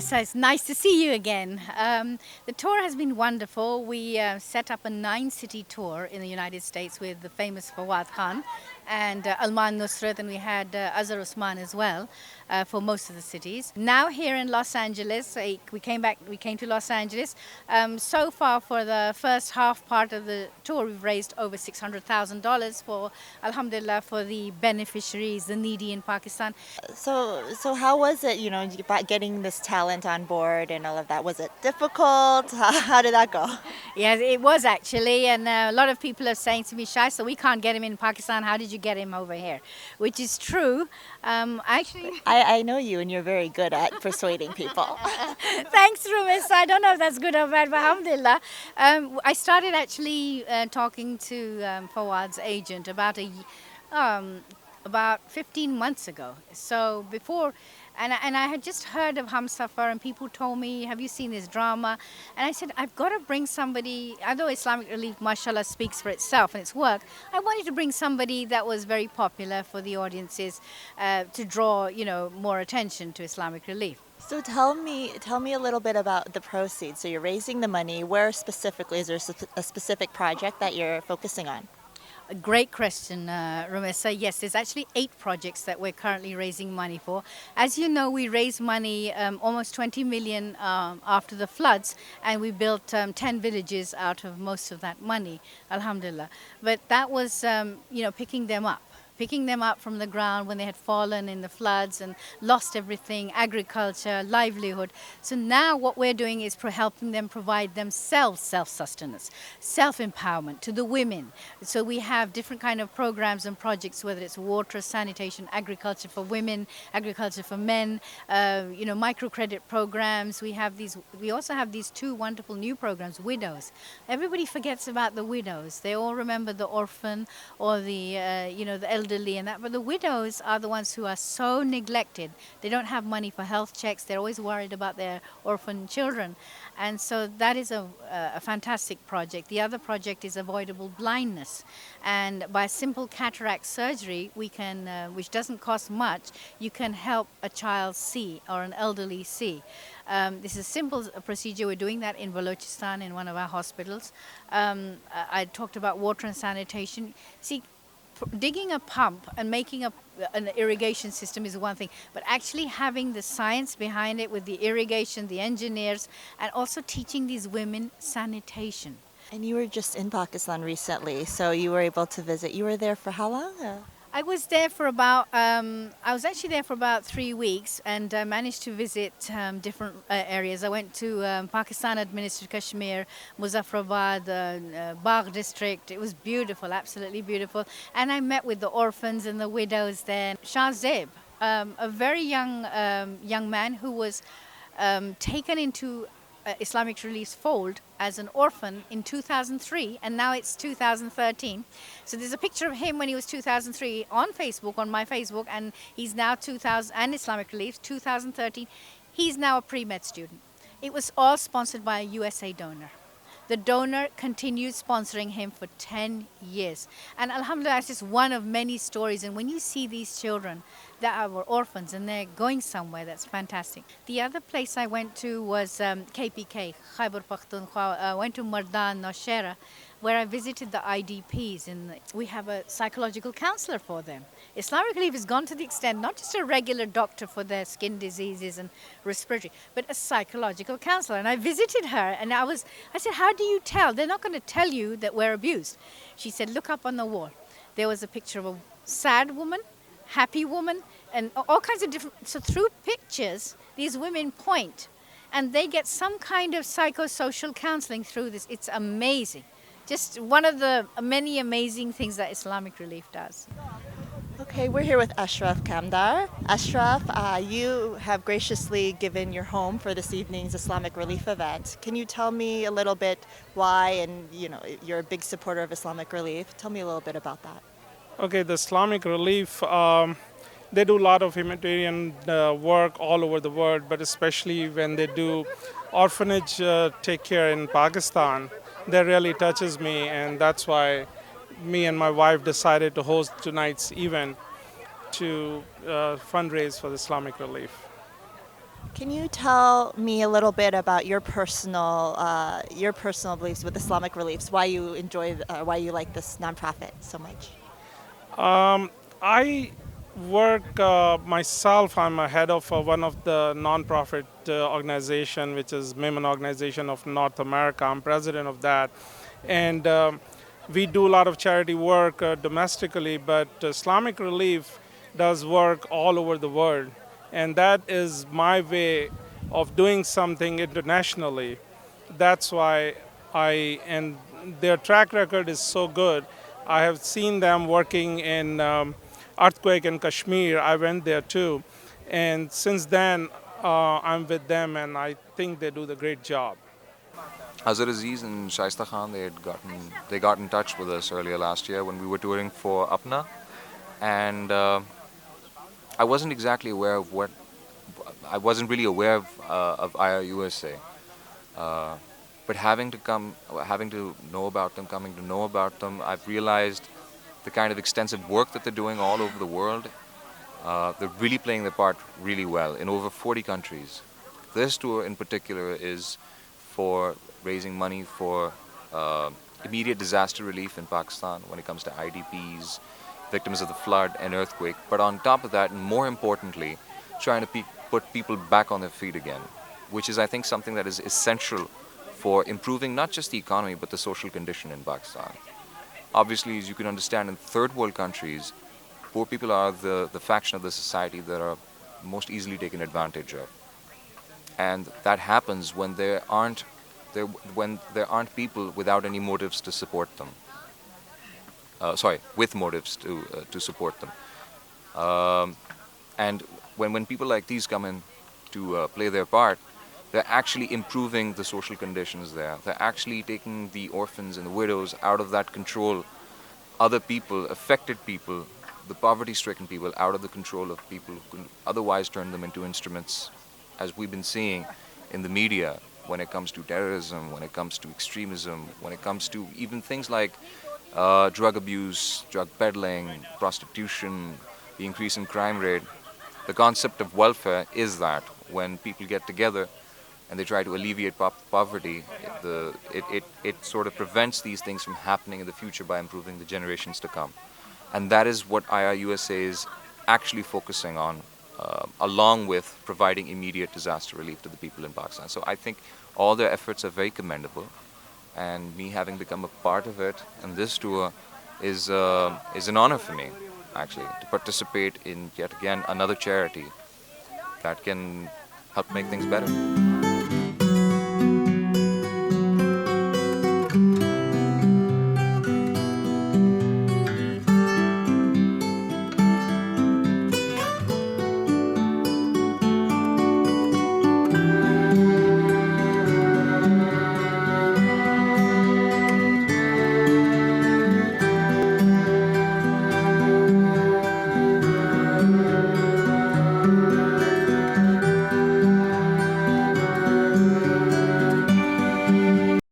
Rumessa, it's nice to see you again. The tour has been wonderful. We set up a 9-city tour in the United States with the famous Fawad Khan and Alman, Nusrat, and we had Azhar Usman as well for most of the cities. Now here in Los Angeles, we came to Los Angeles. So far for the first half part of the tour, we've raised over $600,000 for, alhamdulillah, for the beneficiaries, the needy in Pakistan. So how was it, getting this talent on board and all of that? Was it difficult? How did that go? Yes, it was actually, and a lot of people are saying to me, Shai, so we can't get him in Pakistan. How did you get him over here? Which is true. Actually, I know you, and you're very good at persuading people. thanks, Rumis. I don't know if that's good or bad, but alhamdulillah. I started actually talking to Fawad's agent about 15 months ago. So before, and I had just heard of Hamsafar, and people told me, have you seen this drama? And I said, I've got to bring somebody, although Islamic Relief, mashallah, speaks for itself and its work, I wanted to bring somebody that was very popular for the audiences to draw, more attention to Islamic Relief. So tell me a little bit about the proceeds. So you're raising the money. Where specifically? Is there a specific project that you're focusing on? A great question, Rumessa. Yes, there's actually 8 projects that we're currently raising money for. As you know, we raised money, almost 20 million after the floods, and we built 10 villages out of most of that money, alhamdulillah. But that was, picking them up from the ground when they had fallen in the floods and lost everything, agriculture, livelihood. So now what we're doing is helping them provide themselves self-sustenance, self-empowerment to the women. So we have different kind of programs and projects, whether it's water, sanitation, agriculture for women, agriculture for men, microcredit programs. We also have these 2 wonderful new programs, widows. Everybody forgets about the widows. They all remember the orphan or the elderly and that, but the widows are the ones who are so neglected. They don't have money for health checks. They're always worried about their orphan children, and so that is a fantastic project. The other project is avoidable blindness, and by simple cataract surgery, we can, which doesn't cost much, you can help a child see or an elderly see. This is a simple procedure. We're doing that in Balochistan in one of our hospitals. I talked about water and sanitation. See, digging a pump and making an irrigation system is one thing, but actually having the science behind it with the irrigation, the engineers, and also teaching these women sanitation. And you were just in Pakistan recently, so you were able to visit. You were there for how long? I was there for about, I was actually there for about 3 weeks, and I managed to visit different areas. I went to Pakistan administered Kashmir, Muzaffarabad, Bagh district. It was beautiful, absolutely beautiful. And I met with the orphans and the widows there. Shah Zeb, a very young man who was taken into Islamic Relief's fold as an orphan in 2003, and now it's 2013. So there's a picture of him when he was 2003 on Facebook, on my Facebook, and he's now 2000, and Islamic Relief 2013. He's now a pre-med student. It was all sponsored by a USA donor. The donor continued sponsoring him for 10 years. And alhamdulillah, it's just one of many stories. And when you see these children that were orphans and they're going somewhere, that's fantastic. The other place I went to was KPK, Khyber Pakhtunkhwa. I went to Mardan, Nowshera, where I visited the IDPs, and we have a psychological counselor for them. Islamic Relief has gone to the extent, not just a regular doctor for their skin diseases and respiratory, but a psychological counselor. And I visited her, and I said, how do you tell? They're not going to tell you that we're abused. She said, look up on the wall. There was a picture of a sad woman, happy woman, and all kinds of different, so through pictures, these women point, and they get some kind of psychosocial counseling through this. It's amazing. Just one of the many amazing things that Islamic Relief does. Okay, we're here with Ashraf Kamdar. Ashraf, you have graciously given your home for this evening's Islamic Relief event. Can you tell me a little bit why, and you're a big supporter of Islamic Relief. Tell me a little bit about that. Okay, the Islamic Relief, they do a lot of humanitarian work all over the world, but especially when they do orphanage take care in Pakistan, that really touches me, and that's why me and my wife decided to host tonight's event to fundraise for the Islamic Relief. Can you tell me a little bit about your personal beliefs with Islamic Reliefs? Why you why you like this nonprofit so much? I work myself. I'm a head of one of the nonprofit organization, which is Women Organization of North America. I'm president of that, and we do a lot of charity work domestically. But Islamic Relief does work all over the world, and that is my way of doing something internationally. That's why and their track record is so good. I have seen them working in earthquake in Kashmir. I went there too, and since then I'm with them, and I think they do the great job. Azhar and Shaista Khan, they got in touch with us earlier last year when we were touring for Apna, and I wasn't exactly aware of what I wasn't really aware of IRUSA, but having to know about them, coming to know about them, I've realized the kind of extensive work that they're doing all over the world. They're really playing their part really well in over 40 countries. This tour in particular is for raising money for immediate disaster relief in Pakistan when it comes to IDPs, victims of the flood and earthquake. But on top of that, and more importantly, trying to put people back on their feet again, which is, I think, something that is essential for improving not just the economy but the social condition in Pakistan. Obviously, as you can understand, in third world countries, poor people are the faction of the society that are most easily taken advantage of. And that happens when there aren't people without any motives to support them. With motives to support them. And when people like these come in to play their part, they're actually improving the social conditions there. They're actually taking the orphans and the widows out of that control, other people, affected people, the poverty-stricken people, out of the control of people who can otherwise turn them into instruments, as we've been seeing in the media, when it comes to terrorism, when it comes to extremism, when it comes to even things like drug abuse, drug peddling, prostitution, the increase in crime rate. The concept of welfare is that when people get together and they try to alleviate poverty, it sort of prevents these things from happening in the future by improving the generations to come. And that is what IRUSA is actually focusing on, along with providing immediate disaster relief to the people in Pakistan. So I think all their efforts are very commendable, and me having become a part of it and this tour is an honor for me, actually, to participate in yet again another charity that can help make things better.